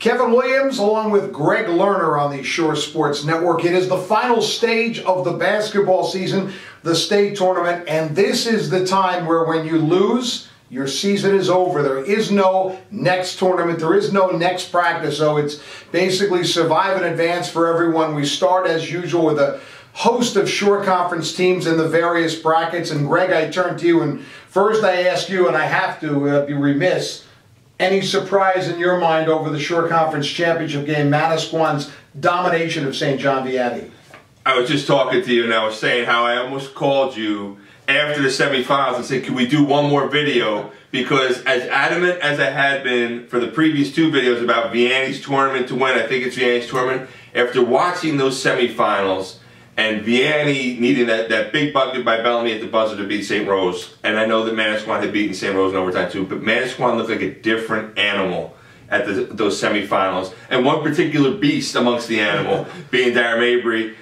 Kevin Williams along with Greg Lerner on the Shore Sports Network. It is the final stage of the basketball season, the state tournament, and this is the time where when you lose, your season is over. There is no next tournament. There is no next practice. So it's basically survive and advance for everyone. We start as usual with a host of Shore Conference teams in the various brackets. And Greg, I turn to you, and first I ask you, and I have to be remiss, any surprise in your mind over the Shore Conference Championship game, Manasquan's domination of St. John Vianney? I was just talking to you and I was saying how I almost called you after the semifinals and said, can we do one more video? Because as adamant as I had been for the previous two videos about Vianney's tournament to win, I think it's Vianney's tournament, after watching those semifinals and Vianney needing that big bucket by Bellamy at the buzzer to beat St. Rose, and I know that Manasquan had beaten St. Rose in overtime too, but Manasquan looked like a different animal at those semifinals. And one particular beast amongst the animal being Darren Mabry.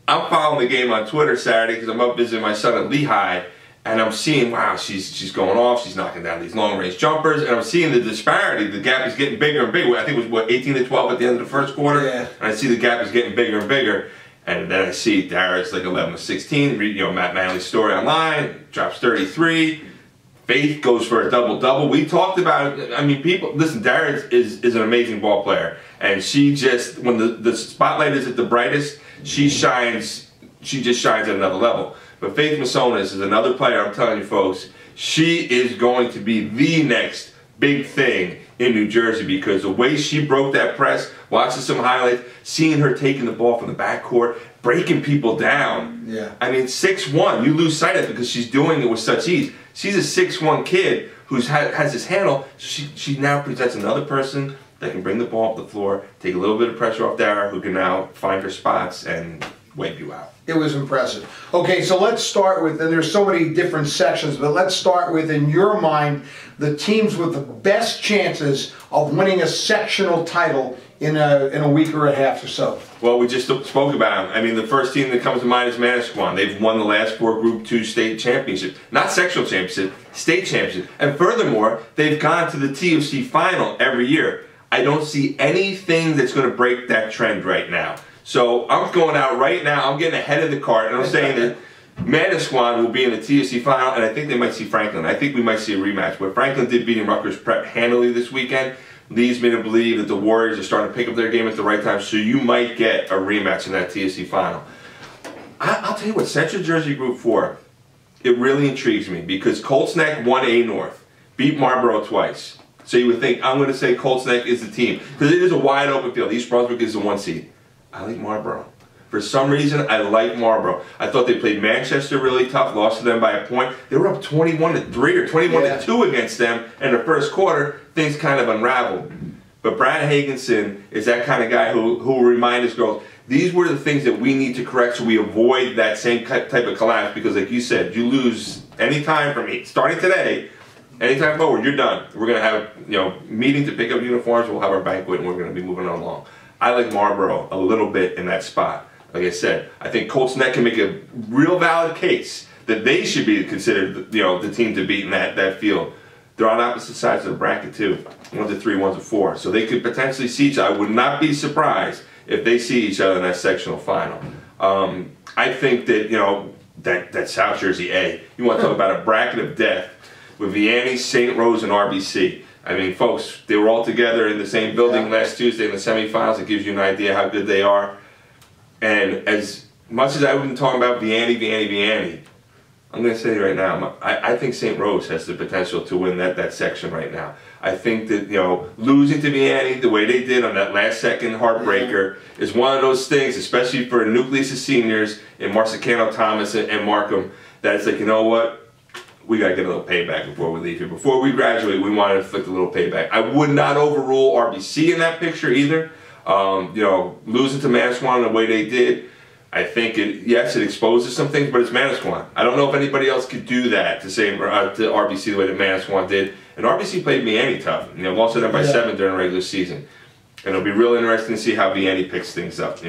I'm following the game on Twitter Saturday because I'm up visiting my son at Lehigh, and I'm seeing, wow, she's going off, she's knocking down these long-range jumpers, and I'm seeing the disparity. The gap is getting bigger and bigger. I think it was, what, 18 to 12 at the end of the first quarter? Yeah. And I see the gap is getting bigger and bigger. And then I see Dara's like 11 to 16. Read, Matt Manley's story online. Drops 33. Faith goes for a double-double. We talked about it. I mean, people, listen, Dara is an amazing ball player. And she just, when the spotlight is at the brightest, she shines, she just shines at another level. But Faith Massonis is another player, I'm telling you folks, she is going to be the next big thing in New Jersey, because the way she broke that press, watching some highlights, seeing her taking the ball from the backcourt, breaking people down. Yeah. I mean, 6'1", you lose sight of it because she's doing it with such ease. She's a 6'1" kid who has this handle. She now presents another person that can bring the ball up the floor, take a little bit of pressure off Dara, who can now find her spots and wipe you out. It was impressive. Okay, so let's start with, and there's so many different sections, but let's start with, in your mind, the teams with the best chances of winning a sectional title in a week or a half or so. Well, we just spoke about them. I mean, the first team that comes to mind is Manasquan. They've won the last 4 Group 2 state championships. Not sectional championship, state championship. And furthermore, they've gone to the TFC final every year. I don't see anything that's going to break that trend right now. So I'm going out right now, I'm getting ahead of the cart, and I'm saying that Manasquan will be in the TFC final, and I think they might see Franklin. I think we might see a rematch. What Franklin did beating Rutgers Prep handily this weekend leads me to believe that the Warriors are starting to pick up their game at the right time, so you might get a rematch in that TFC final. I'll tell you what, Central Jersey Group 4, it really intrigues me, because Colts Neck won A North, beat Marlboro twice. So you would think, I'm going to say Colts Neck is the team, because it is a wide open field. East Brunswick is the 1 seed. I like Marlboro. For some reason, I like Marlboro. I thought they played Manchester really tough, lost to them by a point. They were up 21 to 3 or 21 to 2 against them in the first quarter. Things kind of unraveled. But Brad Hagenson is that kind of guy who will remind us girls, these were the things that we need to correct so we avoid that same type of collapse, because like you said, you lose any time from starting today, anytime forward, you're done. We're going to have meeting to pick up uniforms, we'll have our banquet, and we're going to be moving on along. I like Marlboro a little bit in that spot. Like I said, I think Colts Neck can make a real valid case that they should be considered, the team to beat in that field. They're on opposite sides of the bracket too. 1 to 3, 1 to 4. So they could potentially see each other. I would not be surprised if they see each other in that sectional final. I think that, that South Jersey A, you want to talk about a bracket of death with Vianney, St. Rose, and RBC. I mean, folks, they were all together in the same building last Tuesday in the semifinals. It gives you an idea how good they are. And as much as I've been talking about Vianney, I'm going to say right now, I think St. Rose has the potential to win that section right now. I think that, losing to Vianney the way they did on that last-second heartbreaker is one of those things, especially for a nucleus of seniors in Marsicano, Thomas, and Markham, that it's like, you know what? We got to get a little payback before we leave here. Before we graduate, we want to inflict a little payback. I would not overrule RBC in that picture either. Losing to Manasquan the way they did, I think yes, it exposes some things, but it's Manasquan. I don't know if anybody else could do that to RBC the way that Manasquan did. And RBC played Vianney tough. Lost to them by 7 during the regular season. And it'll be real interesting to see how Vianney picks things up.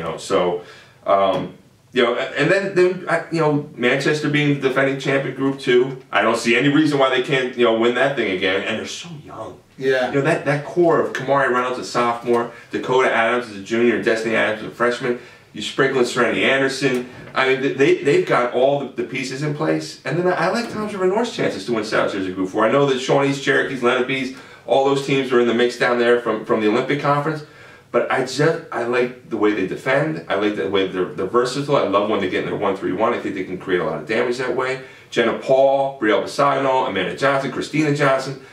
And then Manchester being the defending champion Group 2, I don't see any reason why they can't, win that thing again. And they're so young. Yeah. You know, that core of Kamari Reynolds, a sophomore, Dakota Adams is a junior, and Destiny Adams is a freshman. You sprinkle in Serenity Anderson. I mean, they've got all the pieces in place. And then I like Tom's River North's chances to win South Jersey Group 4. I know that Shawnees, Cherokees, Lenape's, all those teams are in the mix down there from the Olympic Conference. But I like the way they defend. I like the way they're versatile. I love when they get in their 1-3-1. I think they can create a lot of damage that way. Jenna Paul, Brielle Bisagno, Amanda Johnson, Christina Johnson.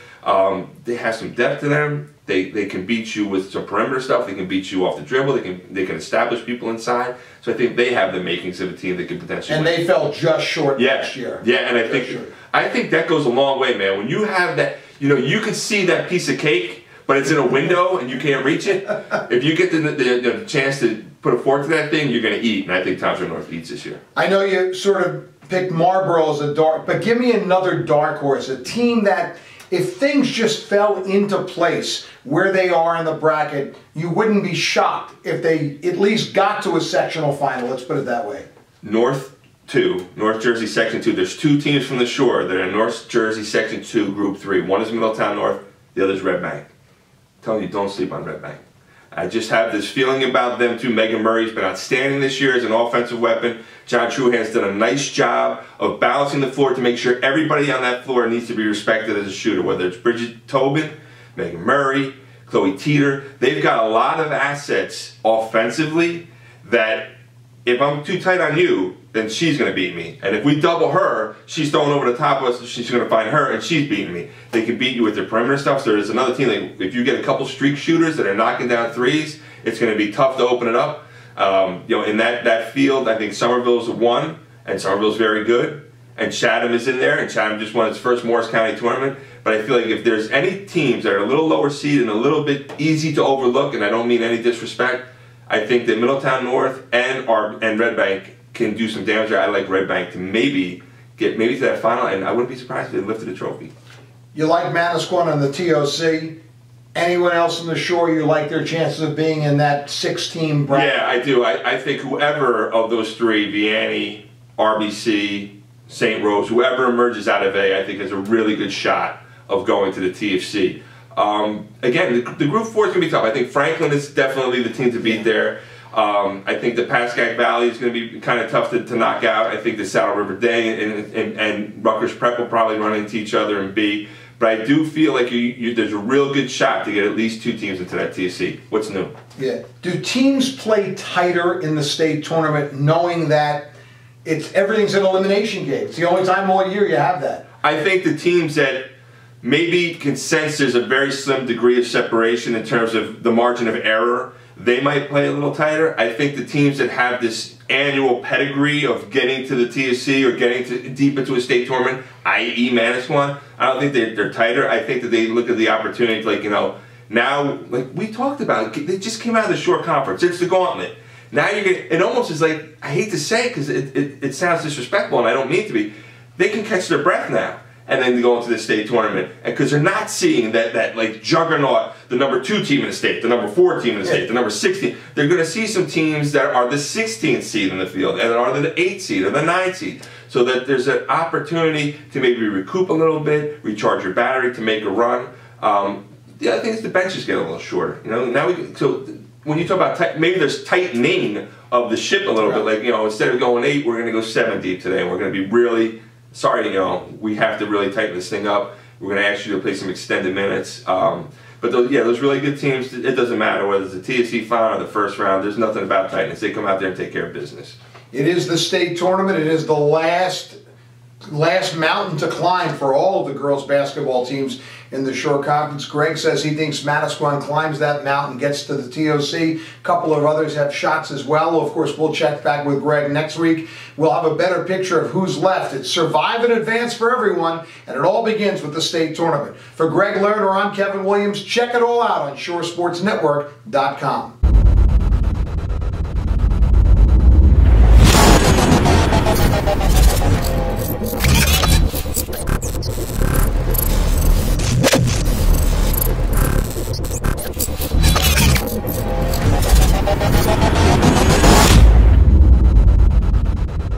They have some depth to them. They can beat you with some perimeter stuff. They can beat you off the dribble. They can establish people inside. So I think they have the makings of a team that could potentially win. They fell just short last year. Yeah, and I think that goes a long way, man. When you have that, you know, you can see that piece of cake, but it's in a window and you can't reach it. If you get the chance to put a fork to that thing, you're going to eat. And I think Tom's River North eats this year. I know you sort of picked Marlboro as a dark, but give me another dark horse, a team that, if things just fell into place where they are in the bracket, you wouldn't be shocked if they at least got to a sectional final. Let's put it that way. North Jersey Section 2. There's two teams from the shore that are in North Jersey Section 2, Group 3. One is Middletown North, the other is Red Bank. I'm telling you, don't sleep on Red Bank. I just have this feeling about them too. Megan Murray's been outstanding this year as an offensive weapon. John Truhan's done a nice job of balancing the floor to make sure everybody on that floor needs to be respected as a shooter, whether it's Bridget Tobin, Megan Murray, Chloe Teeter. They've got a lot of assets offensively that if I'm too tight on you, then she's going to beat me. And if we double her, she's throwing over the top of us, she's going to find her, and she's beating me. They can beat you with their perimeter stuff. So there's another team, like, if you get a couple streak shooters that are knocking down threes, it's going to be tough to open it up. You know, in that field, I think Somerville's a 1, and Somerville's very good. And Chatham is in there, and Chatham just won its first Morris County tournament. But I feel like if there's any teams that are a little lower seed and a little bit easy to overlook, and I don't mean any disrespect, I think that Middletown North and Red Bank can do some damage there. I like Red Bank to maybe get to that final, and I wouldn't be surprised if they lifted a trophy. You like Manasquan on the TOC. Anyone else on the shore you like their chances of being in that 6-team bracket? Yeah, I do. I think whoever of those three, Vianney, RBC, St. Rose, whoever emerges out of A, I think has a really good shot of going to the TFC. Again, the Group 4 is going to be tough. I think Franklin is definitely the team to beat there. I think the Pascack Valley is going to be kind of tough to knock out. I think the Saddle River Day and Rutgers Prep will probably run into each other in B. But I do feel like there's a real good shot to get at least 2 teams into that TSC. What's new? Yeah. Do teams play tighter in the state tournament knowing that everything's an elimination game? It's the only time all year you have that. I think the teams that maybe can sense there's a very slim degree of separation in terms of the margin of error, they might play a little tighter. I think the teams that have this annual pedigree of getting to the TSC or getting deep into a state tournament, i.e. Manasquan, I don't think they're tighter. I think that they look at the opportunity, like, you know, now, like we talked about, they just came out of the short conference. It's the gauntlet. Now you're getting, it almost is like, I hate to say it because it sounds disrespectful and I don't mean to be, they can catch their breath now and then go into the state tournament. And because they're not seeing that like juggernaut, the number 2 team in the state, the number 4 team in the state, the number 16. They're going to see some teams that are the 16th seed in the field and are the 8th seed or the 9th seed. So that there's an opportunity to maybe recoup a little bit, recharge your battery to make a run. The other thing is the benches get a little shorter. You know, now so when you talk about maybe there's tightening of the ship a little bit, like, you know, instead of going 8, we're going to go 7 deep today, and we're going to be really sorry, you know, we have to really tighten this thing up. We're going to ask you to play some extended minutes. But those really good teams, it doesn't matter whether it's the TSC final or the first round. There's nothing about tightness. They come out there and take care of business. It is the state tournament. It is the last mountain to climb for all of the girls basketball teams in the Shore Conference. Greg says he thinks Manasquan climbs that mountain, gets to the TOC. A couple of others have shots as well. Of course, we'll check back with Greg next week. We'll have a better picture of who's left. It's survive and advance for everyone, and it all begins with the state tournament. For Greg Lerner, I'm Kevin Williams. Check it all out on shoresportsnetwork.com.